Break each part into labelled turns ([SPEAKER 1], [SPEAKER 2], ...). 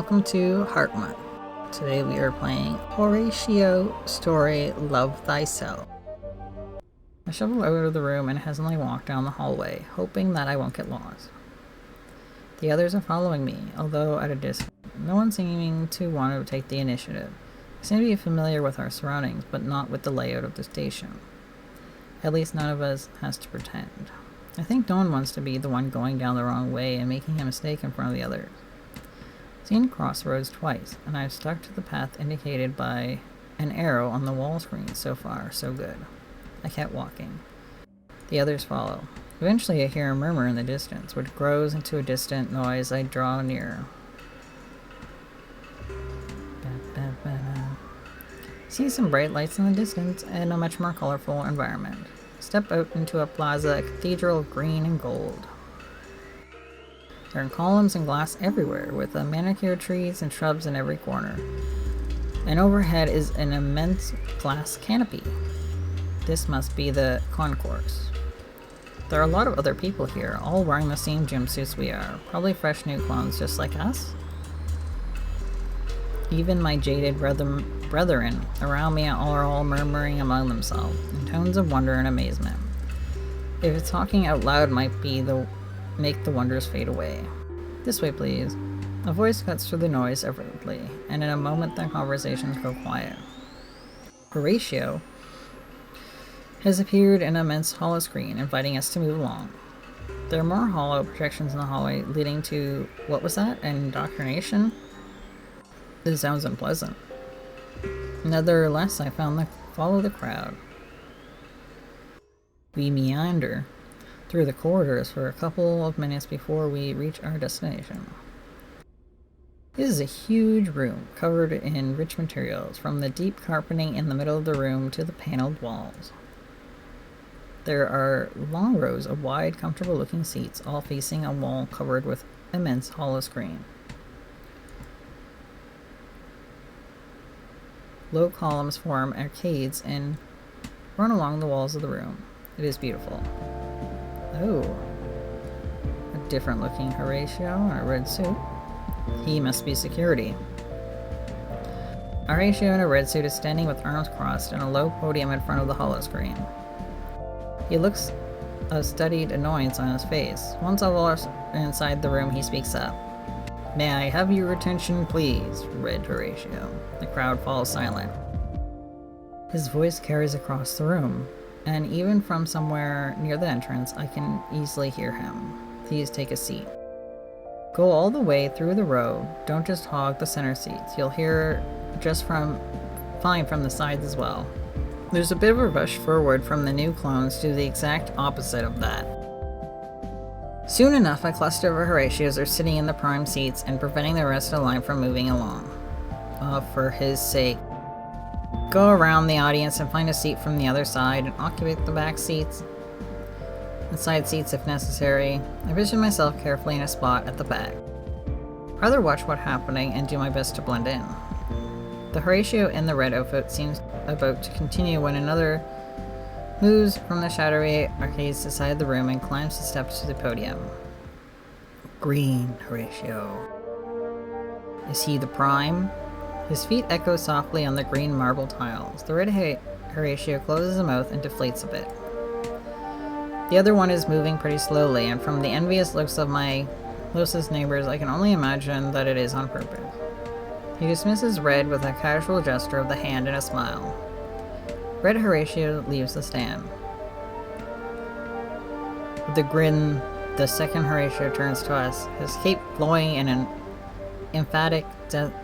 [SPEAKER 1] welcome to Heart Month. Today we are playing Horatio story Love Thyself. I shuffle out of the room and hesitantly walk down the hallway, hoping that I won't get lost. The others are following me, although at a distance, no one seeming to want to take the initiative. I seem to be familiar with our surroundings, but not with the layout of the station. At least none of us has to pretend. I think no one wants to be the one going down the wrong way and making a mistake in front of the others. I've seen crossroads twice, and I've stuck to the path indicated by an arrow on the wall screen. So far, so good. I kept walking. The others follow. Eventually I hear a murmur in the distance, which grows into a distant noise. I draw nearer. See some bright lights in the distance and a much more colorful environment. Step out into a plaza, a cathedral of green and gold. There are columns and glass everywhere, with manicured trees and shrubs in every corner. And overhead is an immense glass canopy. This must be the concourse. There are a lot of other people here, all wearing the same gym suits we are. Probably fresh new clones just like us. Even my jaded brethren around me are all murmuring among themselves, in tones of wonder and amazement. If it's talking out loud might be make the wonders fade away. This way, please. A voice cuts through the noise effortlessly, and in a moment the conversations go quiet. Horatio has appeared in an immense hollow screen, inviting us to move along. There are more hollow projections in the hallway, leading to, what was that, an indoctrination? This sounds unpleasant. Nevertheless, I follow the crowd. We meander through the corridors for a couple of minutes before we reach our destination. This is a huge room covered in rich materials, from the deep carpeting in the middle of the room to the paneled walls. There are long rows of wide, comfortable-looking seats, all facing a wall covered with immense hollow screen. Low columns form arcades and run along the walls of the room. It is beautiful. Oh, a different-looking Horatio in a red suit. He must be security. Horatio in a red suit is standing with arms crossed in a low podium in front of the hollow screen. He looks a studied annoyance on his face. Once all are inside the room, he speaks up. "May I have your attention, please?" read Horatio. The crowd falls silent. His voice carries across the room, and even from somewhere near the entrance, I can easily hear him. Please take a seat. Go all the way through the row. Don't just hog the center seats. You'll hear just fine from the sides as well. There's a bit of a rush forward from the new clones to the exact opposite of that. Soon enough, a cluster of Horatios are sitting in the prime seats and preventing the rest of the line from moving along. Oh, for his sake. Go around the audience and find a seat from the other side and occupy the back seats and side seats if necessary. I position myself carefully in a spot at the back. Rather watch what's happening and do my best to blend in. The Horatio in the red outfit seems about to continue when another moves from the shadowy arcades beside the room and climbs the steps to the podium. Green Horatio. Is he the prime? His feet echo softly on the green marble tiles. The red Horatio closes his mouth and deflates a bit. The other one is moving pretty slowly, and from the envious looks of my closest neighbors, I can only imagine that it is on purpose. He dismisses Red with a casual gesture of the hand and a smile. Red Horatio leaves the stand. With a grin, the second Horatio turns to us, his cape flowing in an emphatic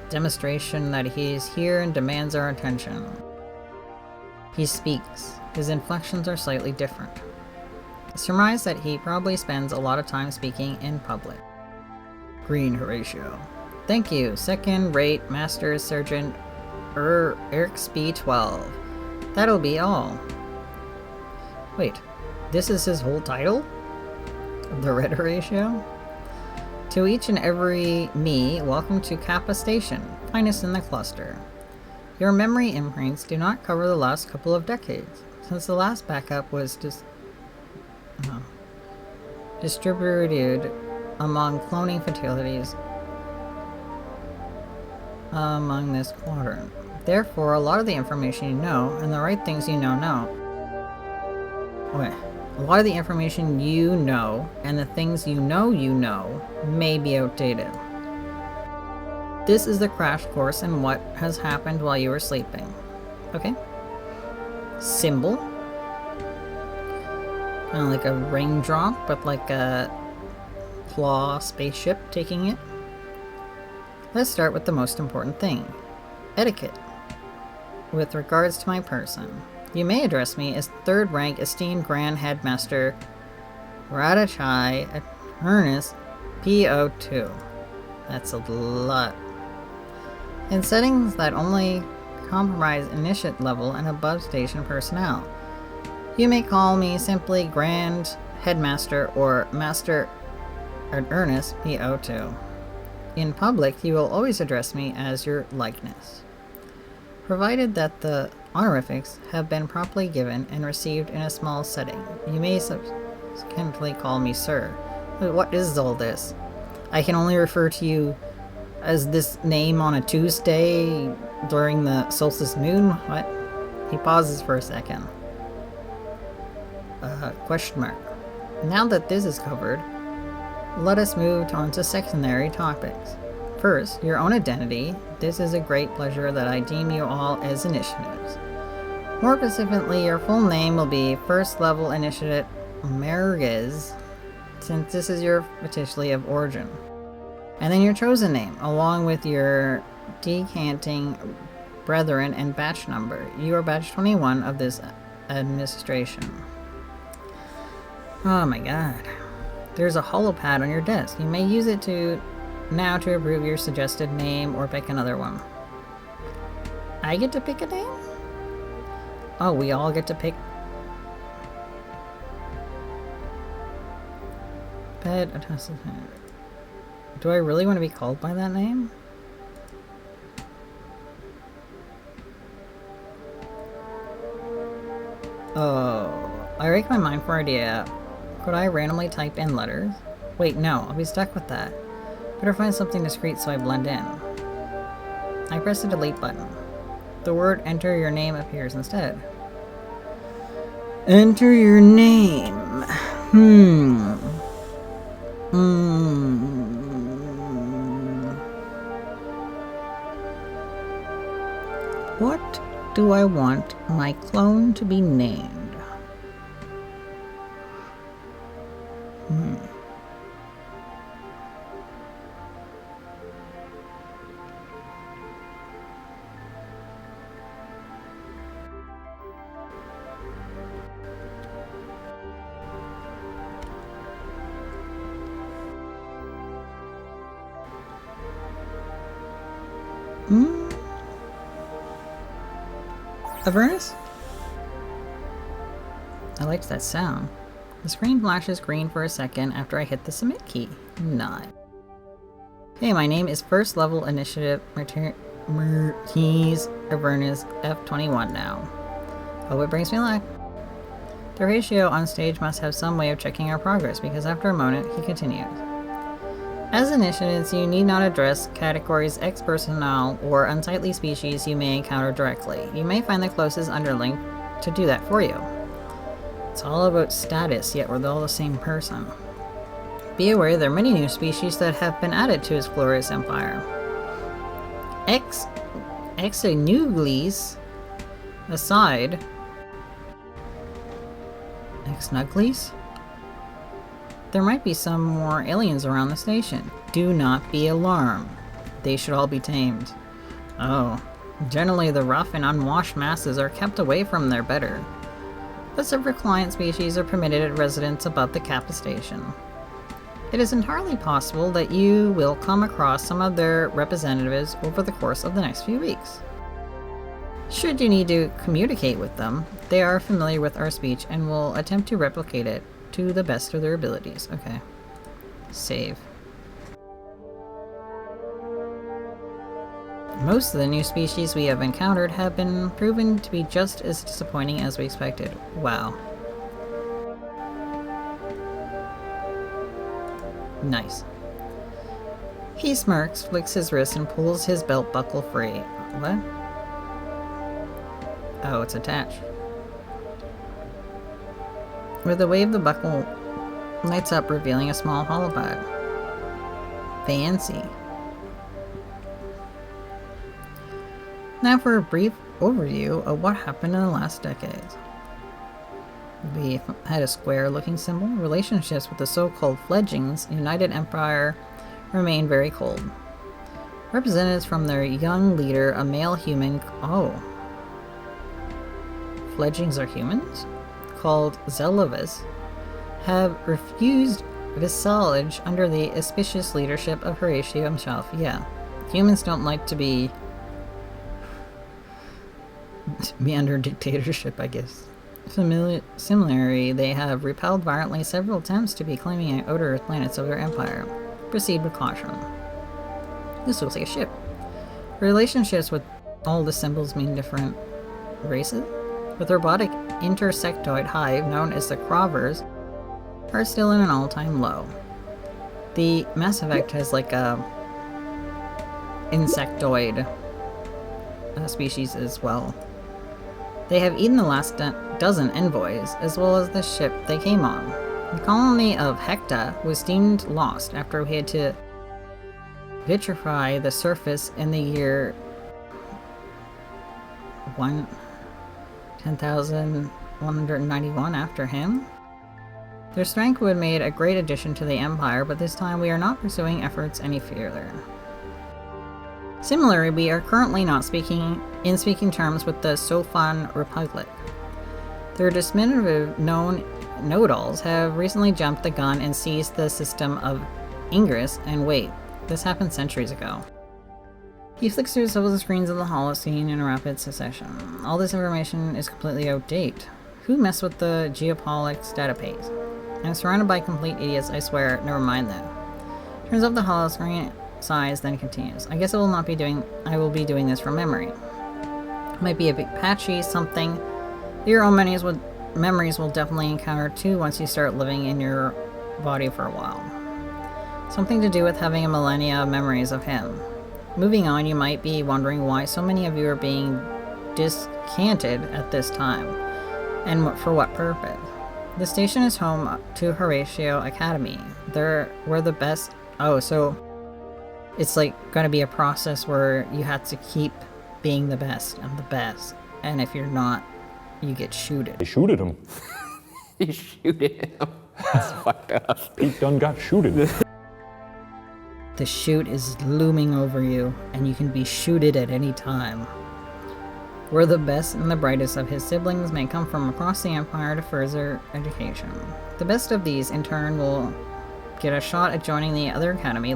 [SPEAKER 1] demonstration that he is here and demands our attention. He speaks. His inflections are slightly different. I surmise that he probably spends a lot of time speaking in public. Green Horatio. Thank you, second-rate Master Sergeant Eric's B-12. That'll be all. Wait, this is his whole title? The Red Horatio? To each and every me, welcome to Kappa Station, finest in the cluster. Your memory imprints do not cover the last couple of decades, since the last backup was distributed among cloning fatalities among this quadrant. Therefore, a lot of the information you know and the right things you know. Wait. A lot of the information you know and the things you know may be outdated. This is the crash course in what has happened while you were sleeping. Okay? Symbol. Kind of like a raindrop, but like a claw spaceship taking it. Let's start with the most important thing. Etiquette. With regards to my person, you may address me as third rank esteemed Grand Headmaster Horatio Ernest PO2. That's a lot. In settings that only compromise initiate level and above station personnel, you may call me simply Grand Headmaster or Master Ernest PO2. In public, you will always address me as your likeness, provided that the honorifics have been properly given and received in a small setting. You may subsequently call me Sir. But what is all this? I can only refer to you as this name on a Tuesday during the solstice moon? What? He pauses for a second. Question mark. Now that this is covered, let us move on to secondary topics. First, your own identity. This is a great pleasure that I deem you all as initiatives. More specifically, your full name will be First Level Initiate Merguez, since this is your officially of origin. And then your chosen name, along with your decanting brethren and batch number. You are batch 21 of this administration. Oh my god. There's a holopad on your desk. You may use it now to approve your suggested name or pick another one. I get to pick a name? Oh, we all get to pick. Do I really want to be called by that name? Oh, I rake my mind for an idea. Could I randomly type in letters? Wait, no, I'll be stuck with that. Better find something discreet so I blend in. I press the delete button. The word enter your name appears instead. Enter your name. What do I want my clone to be named? Avernus? I liked that sound. The screen flashes green for a second after I hit the submit key. Not. Hey, my name is First Level Initiative Marquise Avernus F21 now. Hope it brings me luck. The Horatio on stage must have some way of checking our progress because after a moment he continues. As initiates, you need not address categories X personnel or unsightly species you may encounter directly. You may find the closest underling to do that for you. It's all about status, yet we're all the same person. Be aware there are many new species that have been added to his glorious empire. Exnuglis aside. Exnuglis? There might be some more aliens around the station. Do not be alarmed. They should all be tamed. Oh, generally the rough and unwashed masses are kept away from their better. But several client species are permitted at residents above the Kappa station. It is entirely possible that you will come across some of their representatives over the course of the next few weeks. Should you need to communicate with them, they are familiar with our speech and will attempt to replicate it to the best of their abilities. Okay. Save. Most of the new species we have encountered have been proven to be just as disappointing as we expected. Wow. Nice. He smirks, flicks his wrist, and pulls his belt buckle free. What? Oh, it's attached. With a wave, the buckle lights up, revealing a small hollow bag. Fancy. Now for a brief overview of what happened in the last decades. We had a square-looking symbol. Relationships with the so-called fledglings United Empire remained very cold. Representatives from their young leader, a male human... Oh. Fledglings are humans? Called Zelovis, have refused vassalage under the auspicious leadership of Horatio himself. Yeah. Humans don't like to be under dictatorship, I guess. Similarly, they have repelled violently several attempts to be claiming outer Earth planets of their empire. Proceed with caution. This looks like a ship. Relationships with all the symbols mean different races. With robotic intersectoid hive known as the Crovers are still in an all-time low. The Mass Effect has like a insectoid species as well. They have eaten the last dozen envoys, as well as the ship they came on. The colony of Hecta was deemed lost after we had to vitrify the surface in the year 10,191 after him. Their strength would have made a great addition to the Empire, but this time we are not pursuing efforts any further. Similarly, we are currently not speaking terms with the Sofan Republic. Their diminutive know-it-alls have recently jumped the gun and seized the system of Ingress, and wait, this happened centuries ago. He flicks through several of the screens of the Holocene in a rapid succession. All this information is completely outdated. Who messed with the geopolitics database? I'm surrounded by complete idiots, I swear. Never mind that. Turns up the Holoscreen sighs, then continues. I guess I will be doing this from memory. Might be a bit patchy, something. Your own memories will definitely encounter too once you start living in your body for a while. Something to do with having a millennia of memories of him. Moving on, you might be wondering why so many of you are being discanted at this time, and for what purpose. The station is home to Horatio Academy. We're the best. Oh, so it's like going to be a process where you have to keep being the best and the best, and if you're not, you get shooted.
[SPEAKER 2] They shooted him.
[SPEAKER 3] They shooted him. That's fucked up.
[SPEAKER 2] Pete Dunne got shooted.
[SPEAKER 1] The shoot is looming over you, and you can be shooted at any time. Where the best and the brightest of his siblings may come from across the Empire to further education. The best of these, in turn, will get a shot at joining the other academy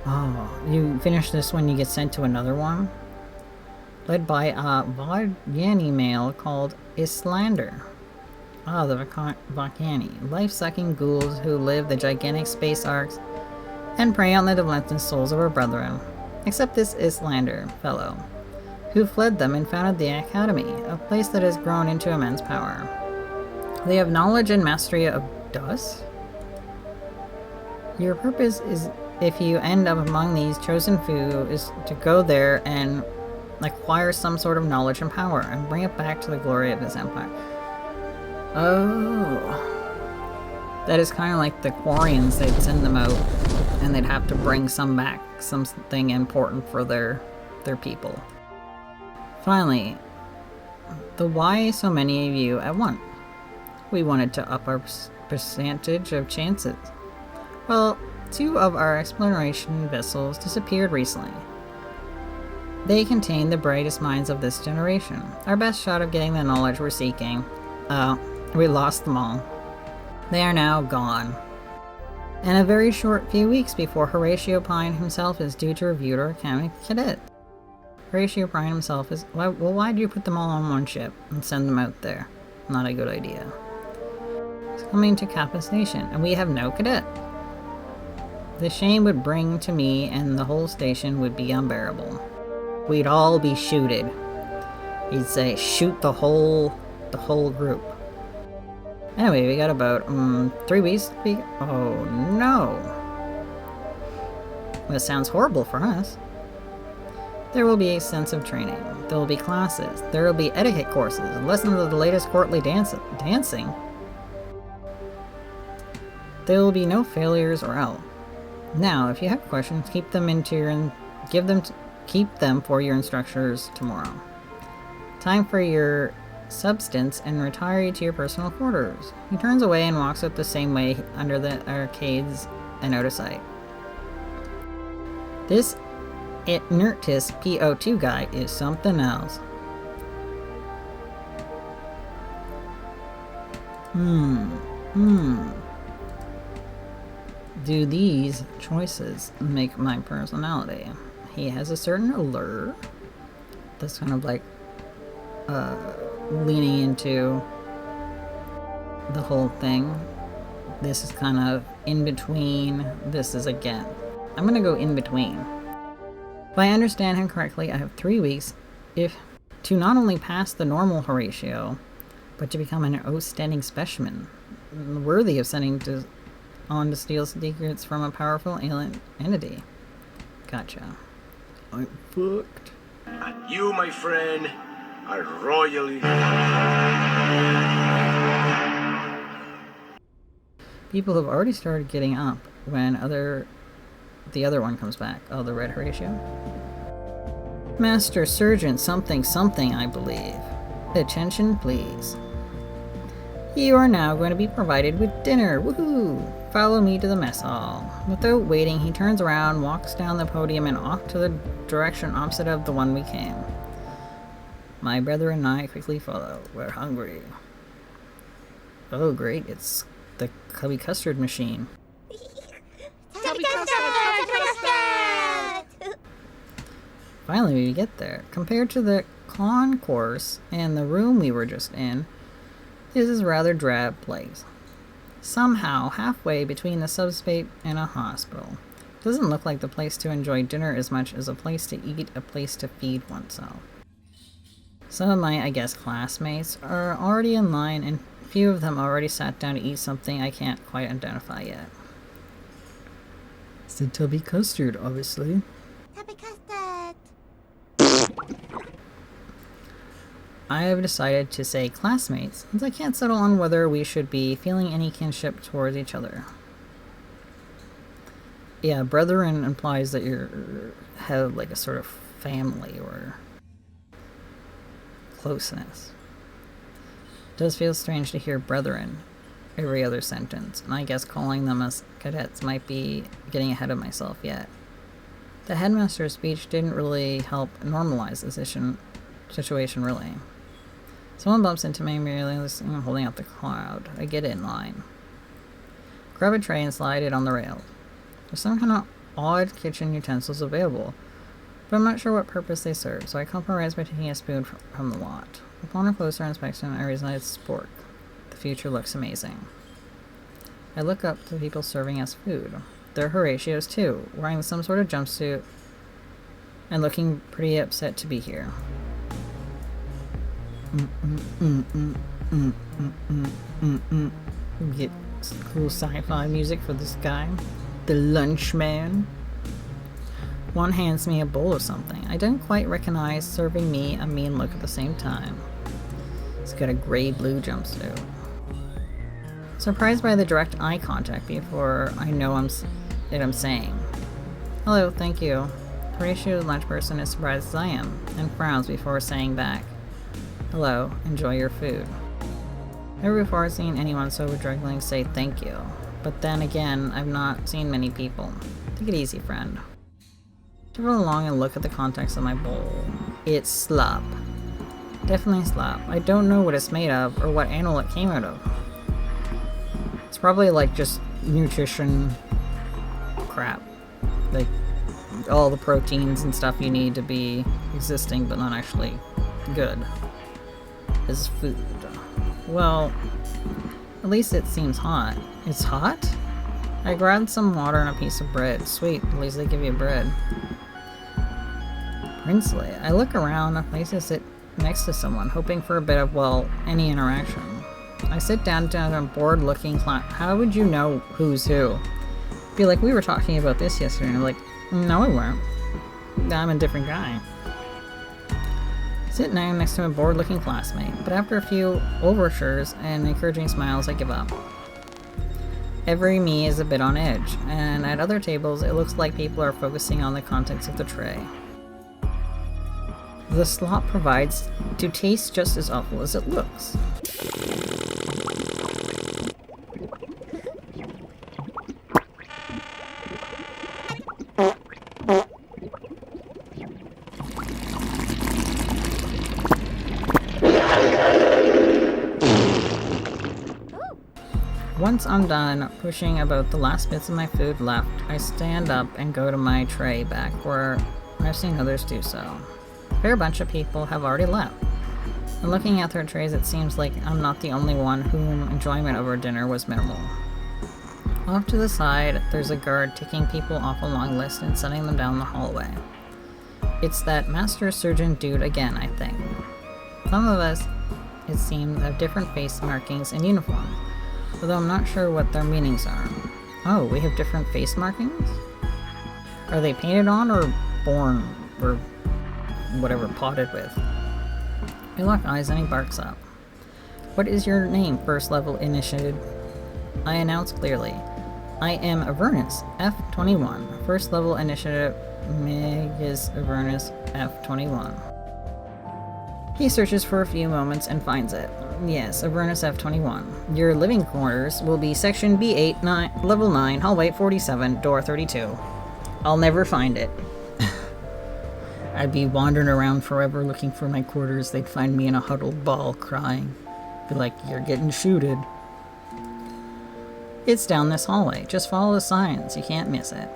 [SPEAKER 1] Oh, you finish this when you get sent to another one? Led by a Vajani male called Islander. Ah, the Vajani, life-sucking ghouls who live the gigantic space arcs and prey on the relentless souls of our brethren. Except this Islander fellow, who fled them and founded the Academy, a place that has grown into immense power. They have knowledge and mastery of dust. Your purpose is, if you end up among these chosen few, is to go there and acquire some sort of knowledge and power, and bring it back to the glory of this empire. Oh. That is kind of like the Quarians. They'd send them out, and they'd have to bring some back, something important for their people. Finally, the why so many of you at once? We wanted to up our percentage of chances. Well, 2 of our exploration vessels disappeared recently. They contain the brightest minds of this generation. Our best shot of getting the knowledge we're seeking. We lost them all. They are now gone. And a very short few weeks before Horatio Pine himself is due to review our academy cadet. Horatio Pine himself is... Well, why'd you put them all on one ship and send them out there? Not a good idea. It's coming to Kappa Station, and we have no cadet. The shame would bring to me, and the whole station would be unbearable. We'd all be shooted. He'd say, shoot the whole group. Anyway, we got about 3 weeks. Oh no! Well, it sounds horrible for us. There will be a sense of training. There will be classes. There will be etiquette courses, lessons of the latest courtly dancing. There will be no failures or else. Now, if you have questions, keep them for your instructors tomorrow. Time for your substance and retire to your personal quarters. He turns away and walks out the same way under the arcades and out of sight. This Inertis PO2 guy is something else. Do these choices make my personality? He has a certain allure that's kind of like leaning into the whole thing. This is kind of in between. This is again. I'm gonna go in between. If I understand him correctly, I have 3 weeks to not only pass the normal Horatio, but to become an outstanding specimen, worthy of sending on to steal secrets from a powerful alien entity. Gotcha. I'm fucked.
[SPEAKER 4] And you, my friend, are royally...
[SPEAKER 1] People have already started getting up when the other one comes back. Oh, the red Horatio? Master Surgeon something, I believe. Attention, please. You are now going to be provided with dinner. Woohoo! Follow me to the mess hall. Without waiting, he turns around, walks down the podium, and off to the direction opposite of the one we came. My brother and I quickly follow. We're hungry. Oh, great. It's the Cubby Custard machine. Finally, we get there. Compared to the concourse and the room we were just in, this is a rather drab place. Somehow, halfway between a subspace and a hospital. Doesn't look like the place to enjoy dinner as much as a place to eat, a place to feed oneself. Some of my, I guess, classmates are already in line, and a few of them already sat down to eat something I can't quite identify yet. It's the Tubby Custard, obviously.
[SPEAKER 5] Tubby Custard!
[SPEAKER 1] I have decided to say classmates, since I can't settle on whether we should be feeling any kinship towards each other. Yeah, brethren implies that you have like a sort of family or closeness. It does feel strange to hear brethren every other sentence, and I guess calling them as cadets might be getting ahead of myself yet. The headmaster's speech didn't really help normalize the situation really. Someone bumps into me, merely I'm holding up the cloud. I get in line. Grab a tray and slide it on the rail. There's some kind of odd kitchen utensils available, but I'm not sure what purpose they serve, so I compromise by taking a spoon from the lot. Upon a closer inspection, I realize it's spork. The future looks amazing. I look up to people serving us food. They're Horatios too, wearing some sort of jumpsuit and looking pretty upset to be here. Get some cool sci-fi music for this guy. The lunch man. One hands me a bowl of something. I don't quite recognize serving me a mean look at the same time. He's got a gray-blue jumpsuit. Surprised by the direct eye contact before I know what I'm saying. Hello, thank you. Horatio, the lunch person, is surprised as I am, and frowns before saying back. Hello, enjoy your food. Never before seen anyone so struggling say thank you. But then again, I've not seen many people. Take it easy, friend. Travel along and look at the contents of my bowl. It's slop. Definitely slop. I don't know what it's made of or what animal it came out of. It's probably like just nutrition crap. Like all the proteins and stuff you need to be existing but not actually good is food. Well, at least it seems hot. It's hot? I grabbed some water and a piece of bread. Sweet, at least they give you bread. Princely. I look around, a place to sit next to someone, hoping for a bit of, well, any interaction. I sit down to a bored-looking clown. How would you know who's who? Be like, we were talking about this yesterday, and I'm like, No, we weren't. I'm a different guy. Sit down next to a bored-looking classmate, but after a few overtures and encouraging smiles, I give up. Every me is a bit on edge, and at other tables it looks like people are focusing on the contents of the tray. The slop provides to taste just as awful as it looks. Once I'm done pushing about the last bits of my food left, I stand up and go to my tray back where I've seen others do so. A fair bunch of people have already left. And looking at their trays, it seems like I'm not the only one whom enjoyment over dinner was minimal. Off to the side, there's a guard taking people off a long list and sending them down the hallway. It's that master surgeon dude again, I think. Some of us, it seems, have different face markings and uniforms, although I'm not sure what their meanings are. Oh, we have different face markings? Are they painted on or born, or whatever, potted with? We lock eyes and he barks up. What is your name, first level initiated? I announce clearly. I am Avernus, F21. First level initiative, Megas Avernus, F21. He searches for a few moments and finds it. Yes, Avernus F21. Your living quarters will be section B8, level 9, hallway 47, door 32. I'll never find it. I'd be wandering around forever looking for my quarters. They'd find me in a huddled ball crying. Be like, you're getting shooted. It's down this hallway. Just follow the signs. You can't miss it.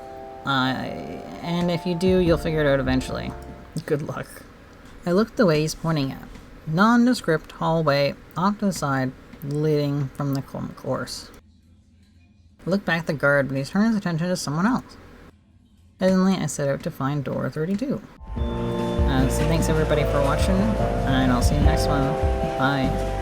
[SPEAKER 1] And if you do, you'll figure it out eventually. Good luck. I look the way he's pointing at. Nondescript hallway off to the side, leading from the course. I look back at the guard, but he's turning his attention to someone else. Suddenly, I set out to find door 32. So thanks everybody for watching, and I'll see you next one. Bye.